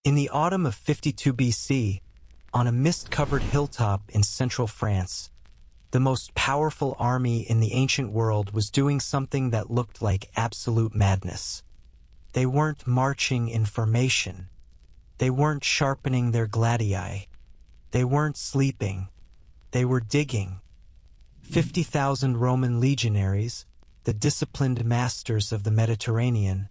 In the autumn of 52 BC, on a mist-covered hilltop in central France, the most powerful army in the ancient world was doing something that looked like absolute madness. They weren't marching in formation. They weren't sharpening their gladii. They weren't sleeping. They were digging. 50,000 Roman legionaries, the disciplined masters of the Mediterranean,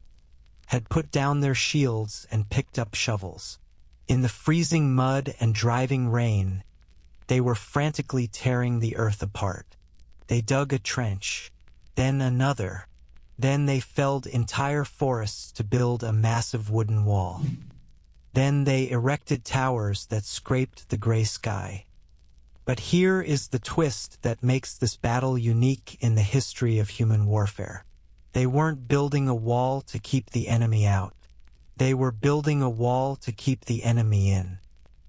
had put down their shields and picked up shovels. In the freezing mud and driving rain, they were frantically tearing the earth apart. They dug a trench, then another. Then they felled entire forests to build a massive wooden wall. Then they erected towers that scraped the gray sky. But here is the twist that makes this battle unique in the history of human warfare. They weren't building a wall to keep the enemy out. They were building a wall to keep the enemy in.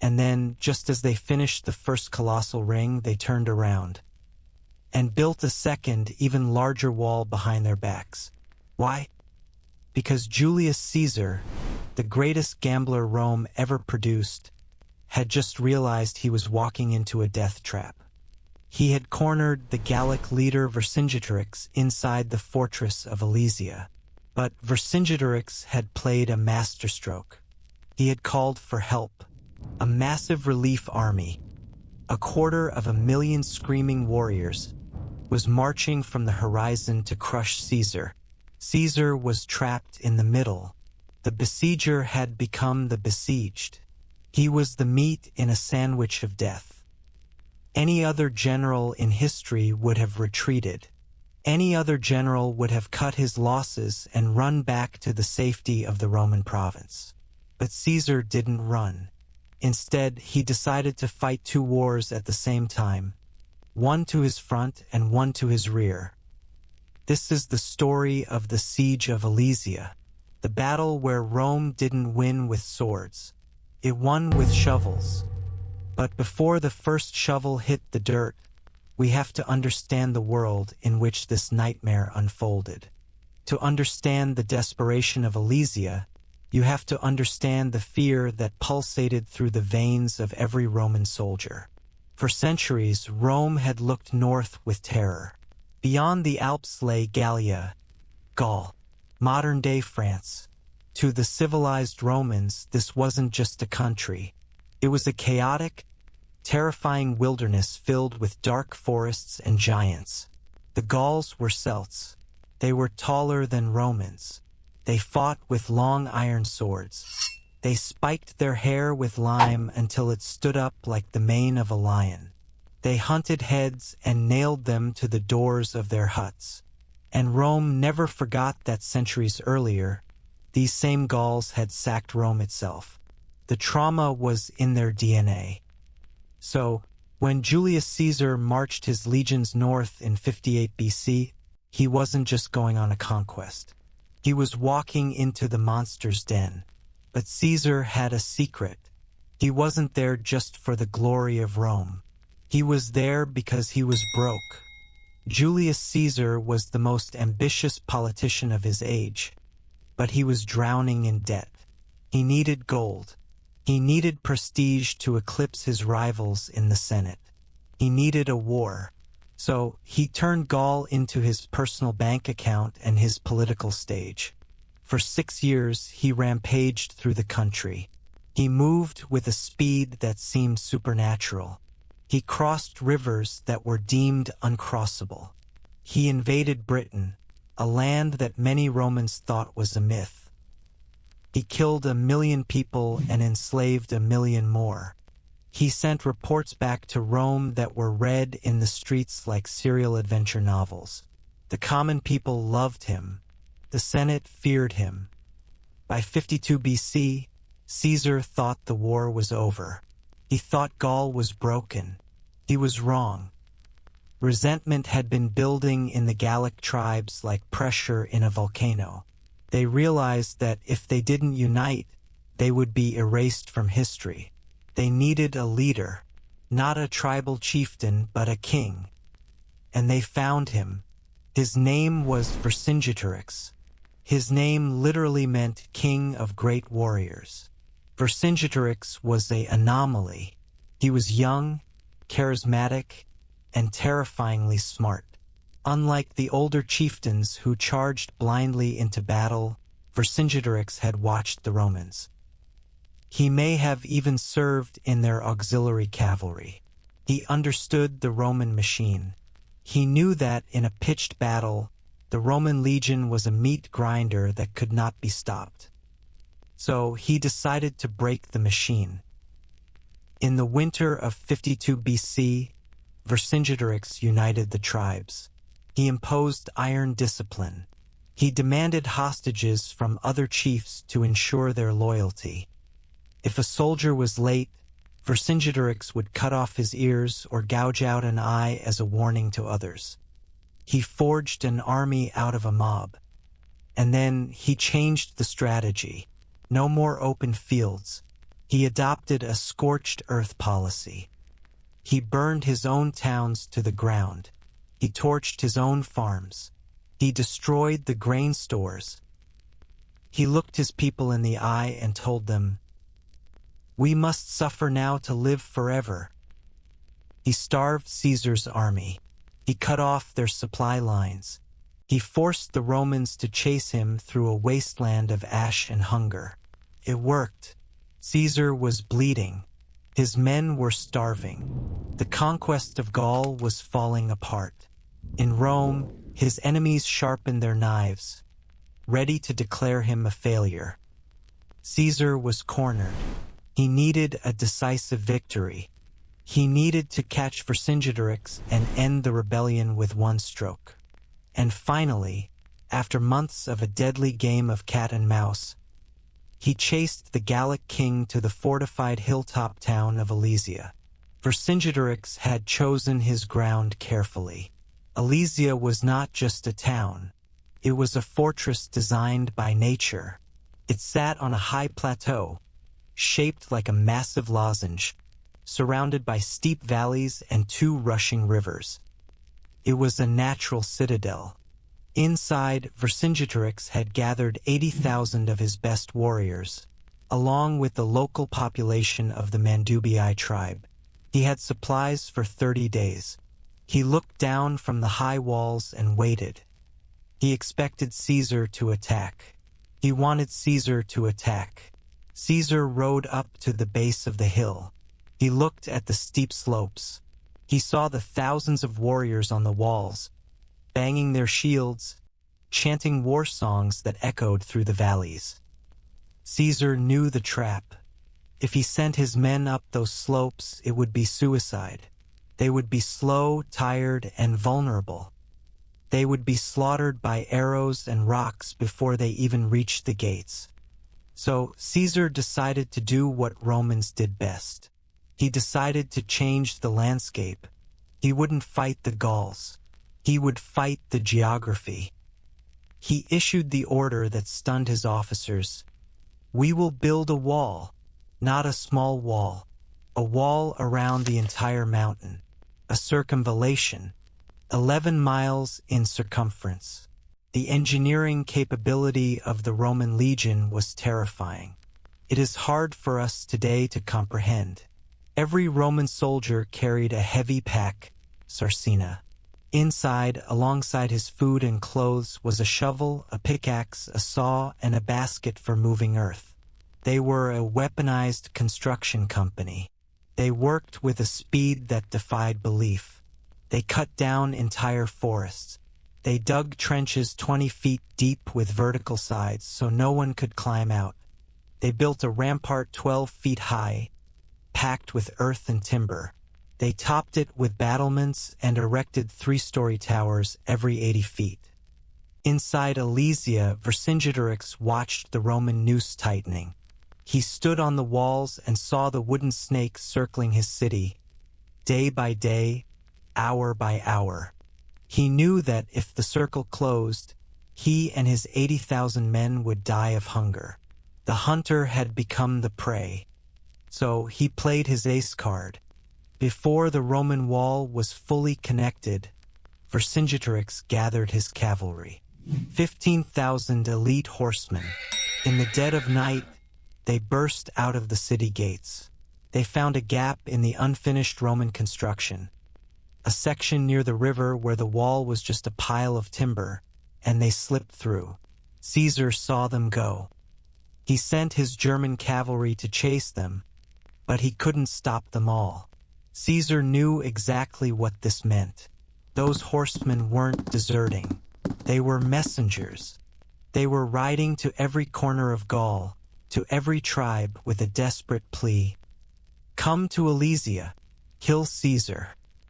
And then, just as they finished the first colossal ring, they turned around and built a second, even larger wall behind their backs. Why? Because Julius Caesar, the greatest gambler Rome ever produced, had just realized he was walking into a death trap. He had cornered the Gallic leader Vercingetorix inside the fortress of Alesia. But Vercingetorix had played a masterstroke. He had called for help. A massive relief army, 250,000 screaming warriors, was marching from the horizon to crush Caesar. Caesar was trapped in the middle. The besieger had become the besieged. He was the meat in a sandwich of death. Any other general in history would have retreated. Any other general would have cut his losses and run back to the safety of the Roman province. But Caesar didn't run. Instead, he decided to fight two wars at the same time, one to his front and one to his rear. This is the story of the Siege of Alesia, the battle where Rome didn't win with swords. It won with shovels. But before the first shovel hit the dirt, we have to understand the world in which this nightmare unfolded. To understand the desperation of Alesia, you have to understand the fear that pulsated through the veins of every Roman soldier. For centuries, Rome had looked north with terror. Beyond the Alps lay Gallia, Gaul, modern-day France. To the civilized Romans, this wasn't just a country. It was a chaotic, terrifying wilderness filled with dark forests and giants. The Gauls were Celts. They were taller than Romans. They fought with long iron swords. They spiked their hair with lime until it stood up like the mane of a lion. They hunted heads and nailed them to the doors of their huts. And Rome never forgot that centuries earlier, these same Gauls had sacked Rome itself. The trauma was in their DNA. So, when Julius Caesar marched his legions north in 58 BC, he wasn't just going on a conquest. He was walking into the monster's den. But Caesar had a secret. He wasn't there just for the glory of Rome. He was there because he was broke. Julius Caesar was the most ambitious politician of his age, but he was drowning in debt. He needed gold. He needed prestige to eclipse his rivals in the Senate. He needed a war. So he turned Gaul into his personal bank account and his political stage. For 6 years, he rampaged through the country. He moved with a speed that seemed supernatural. He crossed rivers that were deemed uncrossable. He invaded Britain, a land that many Romans thought was a myth. He killed 1 million people and enslaved 1 million more. He sent reports back to Rome that were read in the streets like serial adventure novels. The common people loved him. The Senate feared him. By 52 BC, Caesar thought the war was over. He thought Gaul was broken. He was wrong. Resentment had been building in the Gallic tribes like pressure in a volcano. They realized that if they didn't unite, they would be erased from history. They needed a leader, not a tribal chieftain, but a king. And they found him. His name was Vercingetorix. His name literally meant king of great warriors. Vercingetorix was an anomaly. He was young, charismatic, and terrifyingly smart. Unlike the older chieftains who charged blindly into battle, Vercingetorix had watched the Romans. He may have even served in their auxiliary cavalry. He understood the Roman machine. He knew that in a pitched battle, the Roman legion was a meat grinder that could not be stopped. So he decided to break the machine. In the winter of 52 BC, Vercingetorix united the tribes. He imposed iron discipline. He demanded hostages from other chiefs to ensure their loyalty. If a soldier was late, Vercingetorix would cut off his ears or gouge out an eye as a warning to others. He forged an army out of a mob. And then he changed the strategy. No more open fields. He adopted a scorched earth policy. He burned his own towns to the ground. He torched his own farms. He destroyed the grain stores. He looked his people in the eye and told them, "We must suffer now to live forever." He starved Caesar's army. He cut off their supply lines. He forced the Romans to chase him through a wasteland of ash and hunger. It worked. Caesar was bleeding. His men were starving. The conquest of Gaul was falling apart. In Rome, his enemies sharpened their knives, ready to declare him a failure. Caesar was cornered. He needed a decisive victory. He needed to catch Vercingetorix and end the rebellion with one stroke. And finally, after months of a deadly game of cat and mouse, he chased the Gallic king to the fortified hilltop town of Alesia. Vercingetorix had chosen his ground carefully. Alesia was not just a town. It was a fortress designed by nature. It sat on a high plateau, shaped like a massive lozenge, surrounded by steep valleys and two rushing rivers. It was a natural citadel. Inside, Vercingetorix had gathered 80,000 of his best warriors, along with the local population of the Mandubii tribe. He had supplies for 30 days. He looked down from the high walls and waited. He expected Caesar to attack. He wanted Caesar to attack. Caesar rode up to the base of the hill. He looked at the steep slopes. He saw the thousands of warriors on the walls, banging their shields, chanting war songs that echoed through the valleys. Caesar knew the trap. If he sent his men up those slopes, it would be suicide. They would be slow, tired, and vulnerable. They would be slaughtered by arrows and rocks before they even reached the gates. So Caesar decided to do what Romans did best. He decided to change the landscape. He wouldn't fight the Gauls. He would fight the geography. He issued the order that stunned his officers. "We will build a wall, not a small wall, a wall around the entire mountain, a circumvallation, 11 miles in circumference." The engineering capability of the Roman legion was terrifying. It is hard for us today to comprehend. Every Roman soldier carried a heavy pack, sarcina. Inside, alongside his food and clothes, was a shovel, a pickaxe, a saw, and a basket for moving earth. They were a weaponized construction company. They worked with a speed that defied belief. They cut down entire forests. They dug trenches 20 feet deep with vertical sides so no one could climb out. They built a rampart 12 feet high, packed with earth and timber. They topped it with battlements and erected 3-story towers every 80 feet. Inside Alesia, Vercingetorix watched the Roman noose tightening. He stood on the walls and saw the wooden snakes circling his city, day by day, hour by hour. He knew that if the circle closed, he and his 80,000 men would die of hunger. The hunter had become the prey. So he played his ace card. Before the Roman wall was fully connected, Vercingetorix gathered his cavalry. 15,000 elite horsemen. In the dead of night, they burst out of the city gates. They found a gap in the unfinished Roman construction, a section near the river where the wall was just a pile of timber, and they slipped through. Caesar saw them go. He sent his German cavalry to chase them, but he couldn't stop them all. Caesar knew exactly what this meant. Those horsemen weren't deserting. They were messengers. They were riding to every corner of Gaul, to every tribe with a desperate plea. Come to Alesia, kill Caesar.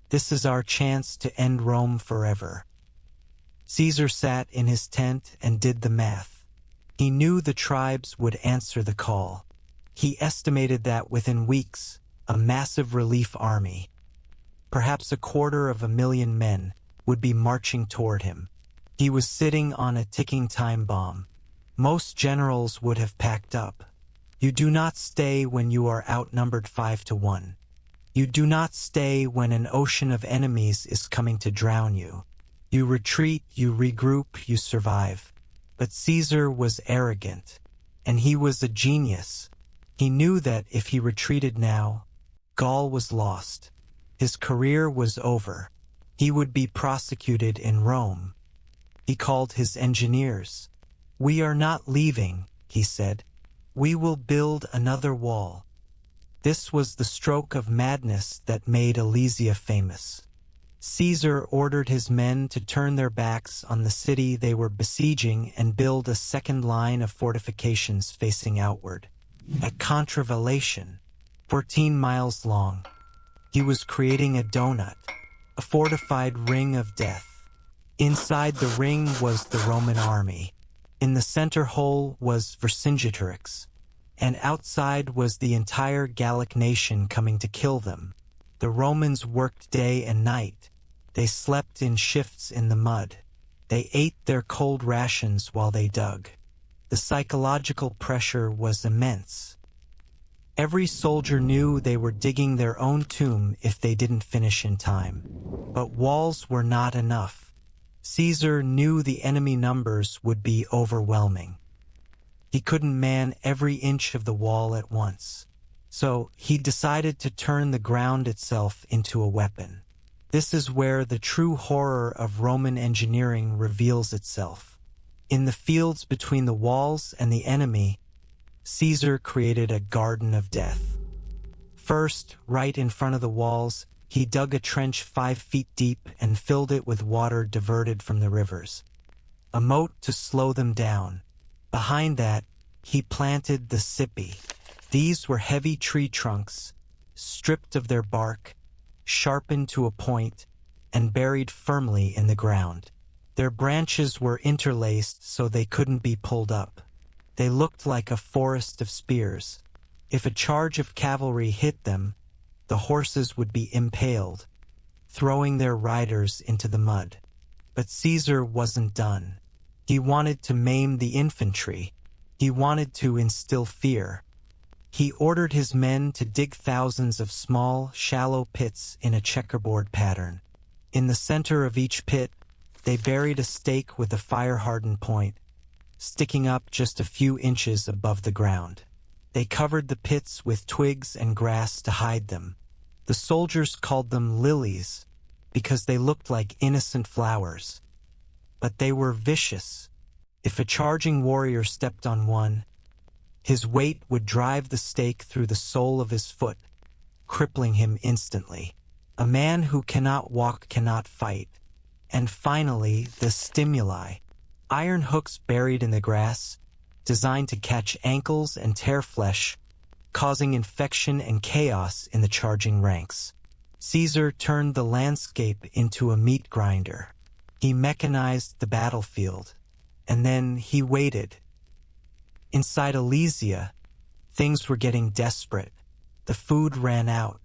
This is our chance to end Rome forever. Caesar sat in his tent and did the math. He knew the tribes would answer the call. He estimated that within weeks, a massive relief army, perhaps 250,000 men, would be marching toward him. He was sitting on a ticking time bomb. Most generals would have packed up. You do not stay when you are outnumbered 5-1. You do not stay when an ocean of enemies is coming to drown you. You retreat, you regroup, you survive. But Caesar was arrogant, and he was a genius. He knew that if he retreated now, Gaul was lost. His career was over. He would be prosecuted in Rome. He called his engineers. "We are not leaving," he said. "We will build another wall." This was the stroke of madness that made Alesia famous. Caesar ordered his men to turn their backs on the city they were besieging and build a second line of fortifications facing outward. A contravallation, 14 miles long. He was creating a donut, a fortified ring of death. Inside the ring was the Roman army. In the center hole was Vercingetorix, and outside was the entire Gallic nation coming to kill them. The Romans worked day and night. They slept in shifts in the mud. They ate their cold rations while they dug. The psychological pressure was immense. Every soldier knew they were digging their own tomb if they didn't finish in time. But walls were not enough. Caesar knew the enemy numbers would be overwhelming. He couldn't man every inch of the wall at once. So he decided to turn the ground itself into a weapon. This is where the true horror of Roman engineering reveals itself. In the fields between the walls and the enemy, Caesar created a garden of death. First, right in front of the walls, he dug a trench 5 feet deep and filled it with water diverted from the rivers. A moat to slow them down. Behind that, he planted the Scipi. These were heavy tree trunks, stripped of their bark, sharpened to a point, and buried firmly in the ground. Their branches were interlaced so they couldn't be pulled up. They looked like a forest of spears. If a charge of cavalry hit them, the horses would be impaled, throwing their riders into the mud. But Caesar wasn't done. He wanted to maim the infantry. He wanted to instill fear. He ordered his men to dig thousands of small, shallow pits in a checkerboard pattern. In the center of each pit, they buried a stake with a fire-hardened point, sticking up just a few inches above the ground. They covered the pits with twigs and grass to hide them. The soldiers called them lilies because they looked like innocent flowers. But they were vicious. If a charging warrior stepped on one, his weight would drive the stake through the sole of his foot, crippling him instantly. A man who cannot walk cannot fight. And finally, the stimuli. Iron hooks buried in the grass, designed to catch ankles and tear flesh, causing infection and chaos in the charging ranks. Caesar turned the landscape into a meat grinder. He mechanized the battlefield, and then he waited. Inside Alesia, things were getting desperate. The food ran out.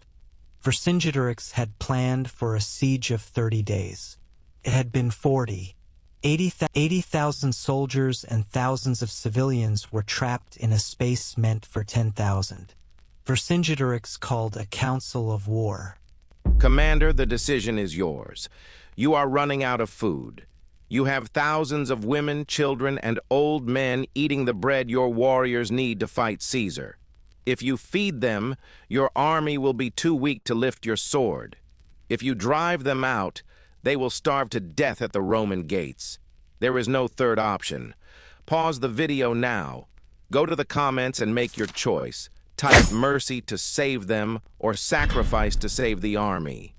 Vercingetorix had planned for a siege of 30 days. It had been 40. 80,000 soldiers and thousands of civilians were trapped in a space meant for 10,000. Vercingetorix called a council of war. Commander, the decision is yours. You are running out of food. You have thousands of women, children, and old men eating the bread your warriors need to fight Caesar. If you feed them, your army will be too weak to lift your sword. If you drive them out, they will starve to death at the Roman gates. There is no third option. Pause the video now. Go to the comments and make your choice. Type mercy to save them or sacrifice to save the army.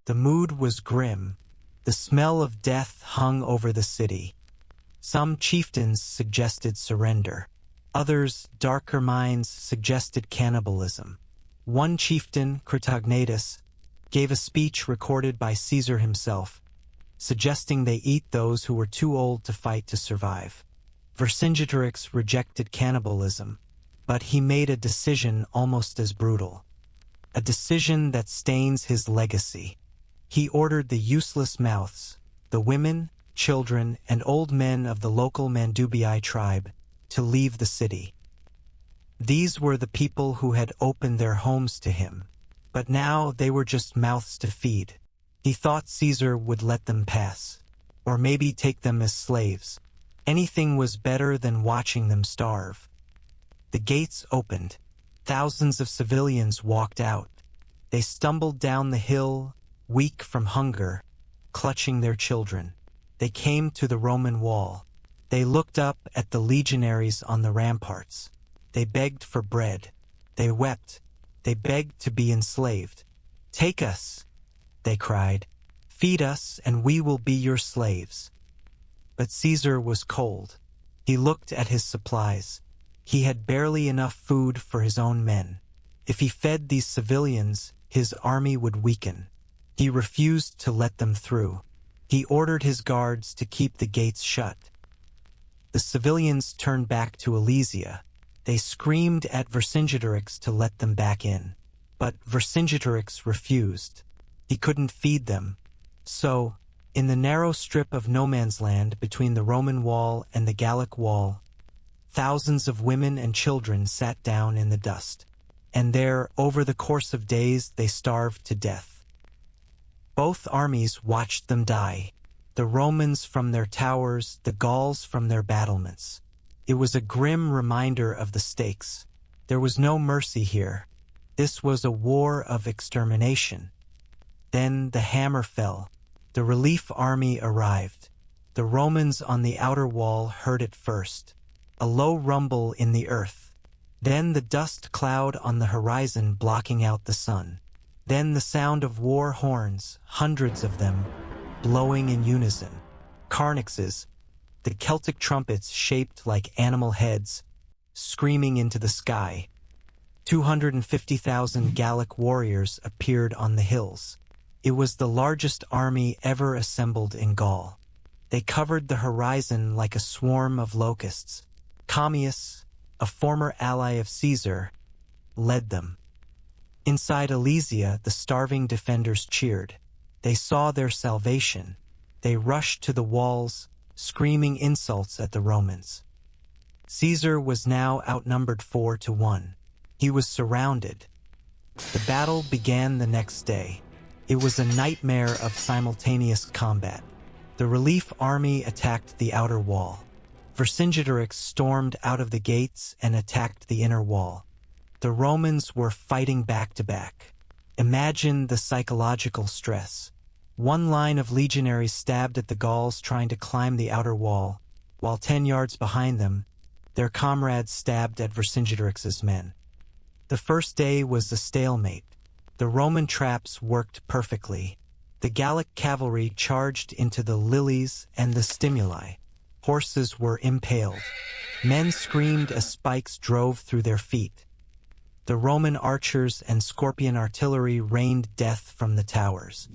The mood was grim. The smell of death hung over the city. Some chieftains suggested surrender. Others, darker minds, suggested cannibalism. One chieftain, Critognatus, gave a speech recorded by Caesar himself, suggesting they eat those who were too old to fight to survive. Vercingetorix rejected cannibalism, but he made a decision almost as brutal. A decision that stains his legacy. He ordered the useless mouths, the women, children, and old men of the local Mandubii tribe, to leave the city. These were the people who had opened their homes to him, but now they were just mouths to feed. He thought Caesar would let them pass, or maybe take them as slaves. Anything was better than watching them starve. The gates opened. Thousands of civilians walked out. They stumbled down the hill, weak from hunger, clutching their children. They came to the Roman wall. They looked up at the legionaries on the ramparts. They begged for bread. They wept. They begged to be enslaved. "Take us," they cried. "Feed us, and we will be your slaves." But Caesar was cold. He looked at his supplies. He had barely enough food for his own men. If he fed these civilians, his army would weaken. He refused to let them through. He ordered his guards to keep the gates shut. The civilians turned back to Alesia. They screamed at Vercingetorix to let them back in. But Vercingetorix refused. He couldn't feed them. So, in the narrow strip of no man's land between the Roman wall and the Gallic wall, thousands of women and children sat down in the dust. And there, over the course of days, they starved to death. Both armies watched them die, the Romans from their towers, the Gauls from their battlements. It was a grim reminder of the stakes. There was no mercy here. This was a war of extermination. Then the hammer fell. The relief army arrived. The Romans on the outer wall heard it first. A low rumble in the earth. Then the dust cloud on the horizon blocking out the sun. Then the sound of war horns, hundreds of them, blowing in unison. Carnyxes, the Celtic trumpets shaped like animal heads, screaming into the sky. 250,000 Gallic warriors appeared on the hills. It was the largest army ever assembled in Gaul. They covered the horizon like a swarm of locusts. Commius, a former ally of Caesar, led them. Inside Alesia, the starving defenders cheered. They saw their salvation. They rushed to the walls, screaming insults at the Romans. Caesar was now outnumbered 4-1. He was surrounded. The battle began the next day. It was a nightmare of simultaneous combat. The relief army attacked the outer wall. Vercingetorix stormed out of the gates and attacked the inner wall. The Romans were fighting back to back. Imagine the psychological stress. One line of legionaries stabbed at the Gauls trying to climb the outer wall, while 10 yards behind them, their comrades stabbed at Vercingetorix's men. The first day was a stalemate. The Roman traps worked perfectly. The Gallic cavalry charged into the lilies and the stimuli. Horses were impaled. Men screamed as spikes drove through their feet. The Roman archers and scorpion artillery rained death from the towers.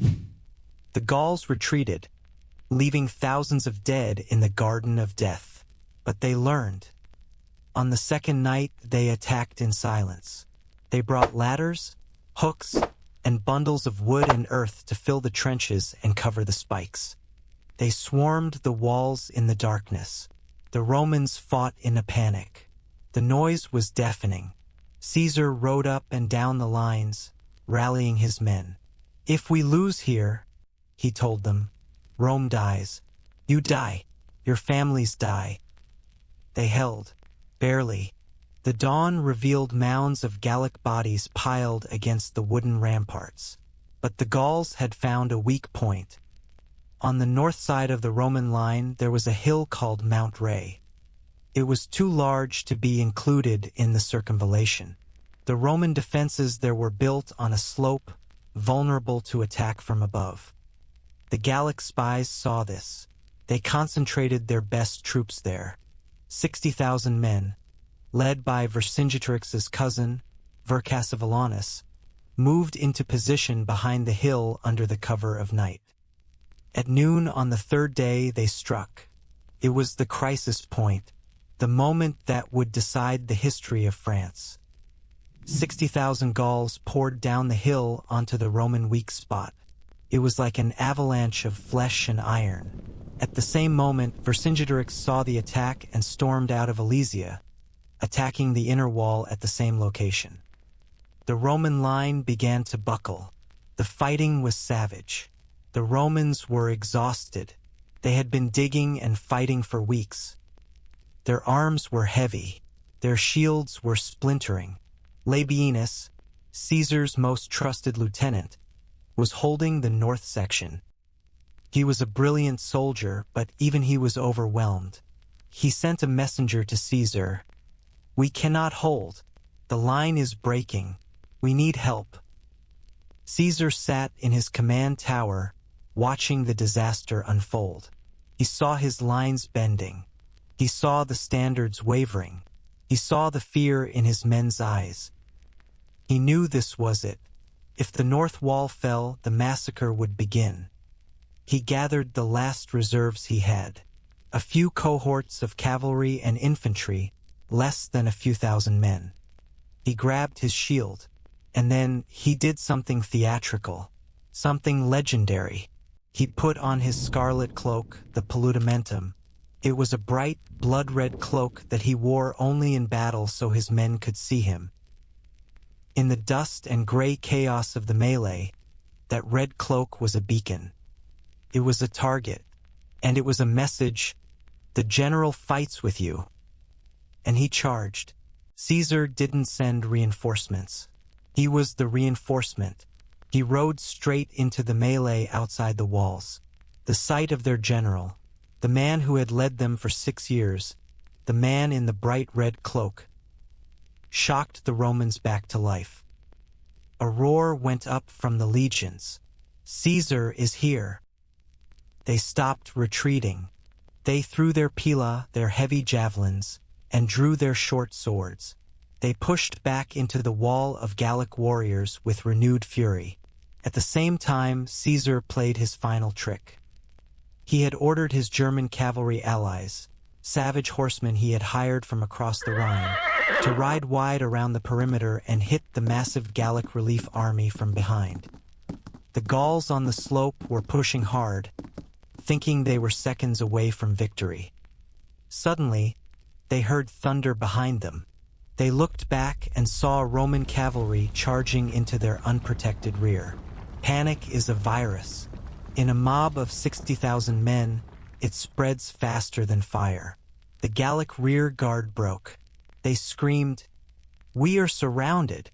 The Gauls retreated, leaving thousands of dead in the Garden of Death. But they learned. On the second night, they attacked in silence. They brought ladders, hooks, and bundles of wood and earth to fill the trenches and cover the spikes. They swarmed the walls in the darkness. The Romans fought in a panic. The noise was deafening. Caesar rode up and down the lines, rallying his men. "If we lose here," he told them, "Rome dies. You die. Your families die." They held, barely. The dawn revealed mounds of Gallic bodies piled against the wooden ramparts. But the Gauls had found a weak point. On the north side of the Roman line there was a hill called Mount Ray. It was too large to be included in the circumvallation. The Roman defenses there were built on a slope, vulnerable to attack from above. The Gallic spies saw this. They concentrated their best troops there. 60,000 men, led by Vercingetorix's cousin, Vercingetorix, moved into position behind the hill under the cover of night. At noon on the third day they struck. It was the crisis point, the moment that would decide the history of France. 60,000 Gauls poured down the hill onto the Roman weak spot. It was like an avalanche of flesh and iron. At the same moment, Vercingetorix saw the attack and stormed out of Alesia, attacking the inner wall at the same location. The Roman line began to buckle. The fighting was savage. The Romans were exhausted. They had been digging and fighting for weeks. Their arms were heavy. Their shields were splintering. Labienus, Caesar's most trusted lieutenant, was holding the north section. He was a brilliant soldier, but even he was overwhelmed. He sent a messenger to Caesar. "We cannot hold. The line is breaking. We need help." Caesar sat in his command tower, watching the disaster unfold. He saw his lines bending. He saw the standards wavering. He saw the fear in his men's eyes. He knew this was it. If the north wall fell, the massacre would begin. He gathered the last reserves he had. A few cohorts of cavalry and infantry, less than a few thousand men. He grabbed his shield, and then he did something theatrical, something legendary. He put on his scarlet cloak, the paludamentum. It was a bright, blood-red cloak that he wore only in battle so his men could see him. In the dust and gray chaos of the melee, that red cloak was a beacon. It was a target, and it was a message: the general fights with you. And he charged. Caesar didn't send reinforcements. He was the reinforcement. He rode straight into the melee outside the walls. The sight of their general, the man who had led them for 6 years, the man in the bright red cloak, shocked the Romans back to life. A roar went up from the legions. "Caesar is here." They stopped retreating. They threw their pila, their heavy javelins, and drew their short swords. They pushed back into the wall of Gallic warriors with renewed fury. At the same time, Caesar played his final trick. He had ordered his German cavalry allies, savage horsemen he had hired from across the Rhine, to ride wide around the perimeter and hit the massive Gallic relief army from behind. The Gauls on the slope were pushing hard, thinking they were seconds away from victory. Suddenly, they heard thunder behind them. They looked back and saw Roman cavalry charging into their unprotected rear. Panic is a virus. In a mob of 60,000 men, it spreads faster than fire. The Gallic rear guard broke. They screamed, "We are surrounded!"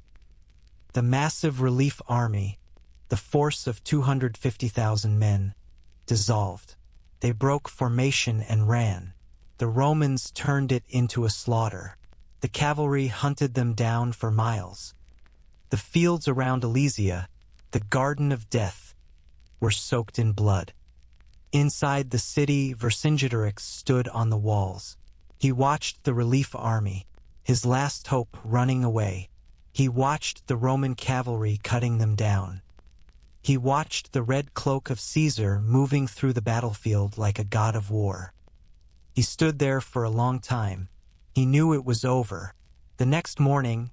The massive relief army, the force of 250,000 men, dissolved. They broke formation and ran. The Romans turned it into a slaughter. The cavalry hunted them down for miles. The fields around Alesia, the garden of death, were soaked in blood. Inside the city, Vercingetorix stood on the walls. He watched the relief army, his last hope, running away. He watched the Roman cavalry cutting them down. He watched the red cloak of Caesar moving through the battlefield like a god of war. He stood there for a long time. He knew it was over. The next morning,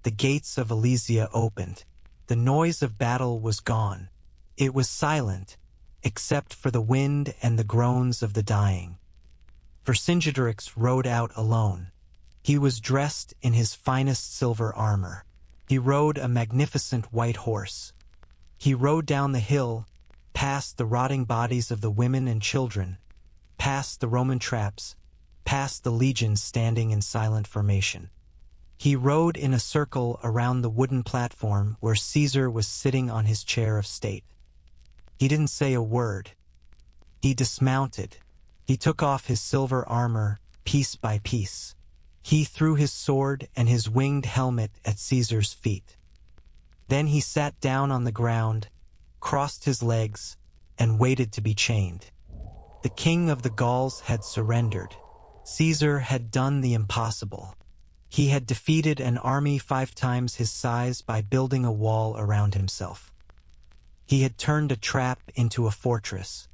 the gates of Alesia opened. The noise of battle was gone. It was silent, except for the wind and the groans of the dying. Vercingetorix rode out alone. He was dressed in his finest silver armor. He rode a magnificent white horse. He rode down the hill, past the rotting bodies of the women and children, past the Roman traps, past the legions standing in silent formation. He rode in a circle around the wooden platform where Caesar was sitting on his chair of state. He didn't say a word. He dismounted. He took off his silver armor, piece by piece. He threw his sword and his winged helmet at Caesar's feet. Then he sat down on the ground, crossed his legs, and waited to be chained. The king of the Gauls had surrendered. Caesar had done the impossible. He had defeated an army 5 times his size by building a wall around himself. He had turned a trap into a fortress.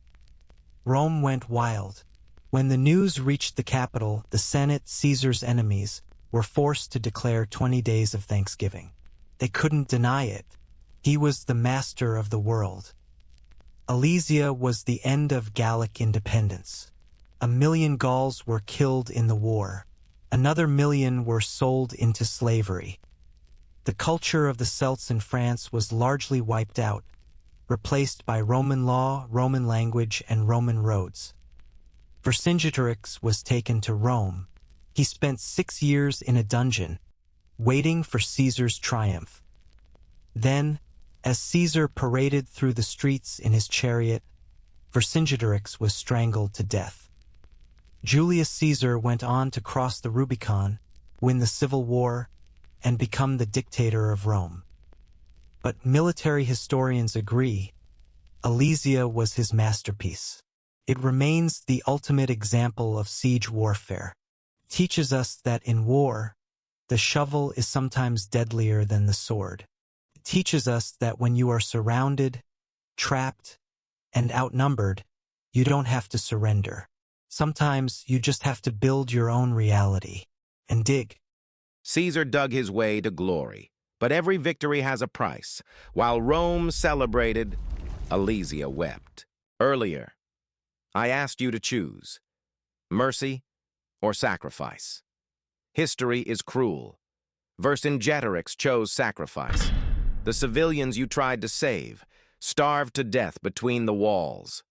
Rome went wild. When the news reached the capital, the Senate, Caesar's enemies, were forced to declare 20 days of Thanksgiving. They couldn't deny it. He was the master of the world. Alesia was the end of Gallic independence. 1 million Gauls were killed in the war. Another 1 million were sold into slavery. The culture of the Celts in France was largely wiped out, replaced by Roman law, Roman language, and Roman roads. Vercingetorix was taken to Rome. He spent 6 years in a dungeon, waiting for Caesar's triumph. Then, as Caesar paraded through the streets in his chariot, Vercingetorix was strangled to death. Julius Caesar went on to cross the Rubicon, win the Civil War, and become the dictator of Rome. But military historians agree, Alesia was his masterpiece. It remains the ultimate example of siege warfare. It teaches us that in war, the shovel is sometimes deadlier than the sword. It teaches us that when you are surrounded, trapped, and outnumbered, you don't have to surrender. Sometimes you just have to build your own reality and dig. Caesar dug his way to glory, but every victory has a price. While Rome celebrated, Alesia wept. Earlier, I asked you to choose mercy or sacrifice. History is cruel. Vercingetorix chose sacrifice. The civilians you tried to save starved to death between the walls.